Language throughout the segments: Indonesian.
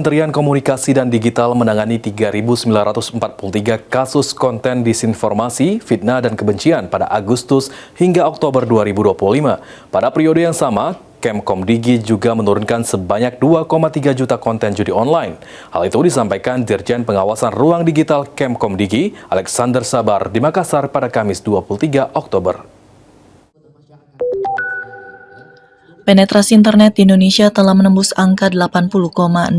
Kementerian Komunikasi dan Digital menangani 3.943 kasus konten disinformasi, fitnah, dan kebencian pada Agustus hingga Oktober 2025. Pada periode yang sama, Kemkomdigi juga menurunkan sebanyak 2,3 juta konten judi online. Hal itu disampaikan Dirjen Pengawasan Ruang Digital Kemkomdigi, Alexander Sabar, di Makassar pada Kamis 23 Oktober. Penetrasi internet di Indonesia telah menembus angka 80,66%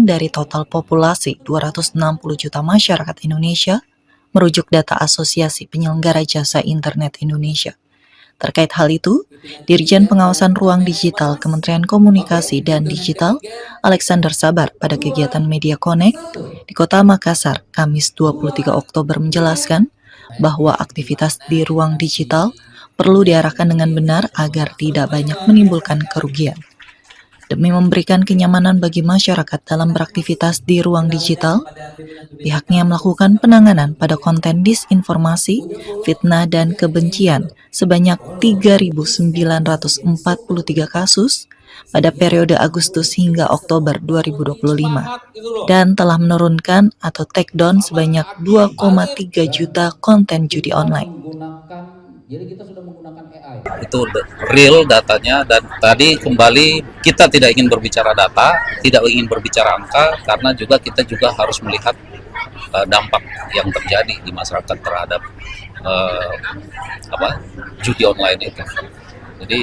dari total populasi 260 juta masyarakat Indonesia, merujuk data Asosiasi Penyelenggara Jasa Internet Indonesia. Terkait hal itu, Dirjen Pengawasan Ruang Digital Kementerian Komunikasi dan Digital, Alexander Sabar, pada kegiatan Media Connect di Kota Makassar, Kamis 23 Oktober menjelaskan bahwa aktivitas di ruang digital perlu diarahkan dengan benar agar tidak banyak menimbulkan kerugian. Demi memberikan kenyamanan bagi masyarakat dalam beraktivitas di ruang digital, pihaknya melakukan penanganan pada konten disinformasi, fitnah, dan kebencian sebanyak 3.943 kasus pada periode Agustus hingga Oktober 2025 dan telah menurunkan atau take down sebanyak 2,3 juta konten judi online. Jadi kita sudah menggunakan AI. Itu real datanya, dan tadi kembali kita tidak ingin berbicara data, tidak ingin berbicara angka, karena kita juga harus melihat dampak yang terjadi di masyarakat terhadap judi online itu. Jadi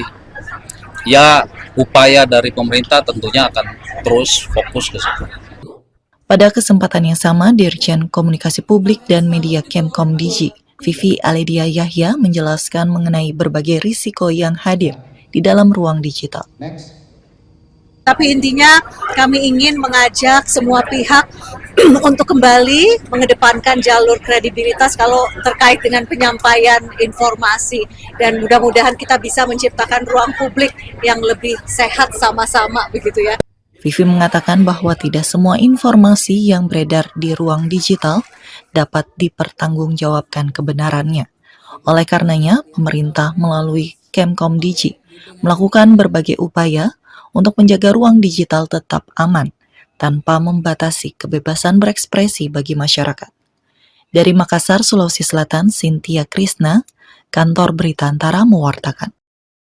ya upaya dari pemerintah tentunya akan terus fokus ke situ. Pada kesempatan yang sama, Dirjen Komunikasi Publik dan Media Kemkomdigi, Vivi Aledia Yahya, menjelaskan mengenai berbagai risiko yang hadir di dalam ruang digital. Tapi intinya kami ingin mengajak semua pihak untuk kembali mengedepankan jalur kredibilitas kalau terkait dengan penyampaian informasi, dan mudah-mudahan kita bisa menciptakan ruang publik yang lebih sehat sama-sama begitu ya. Vivi mengatakan bahwa tidak semua informasi yang beredar di ruang digital dapat dipertanggungjawabkan kebenarannya. Oleh karenanya, pemerintah melalui Kemkomdigi melakukan berbagai upaya untuk menjaga ruang digital tetap aman tanpa membatasi kebebasan berekspresi bagi masyarakat. Dari Makassar, Sulawesi Selatan, Cynthia Krisna, Kantor Berita Antara mewartakan.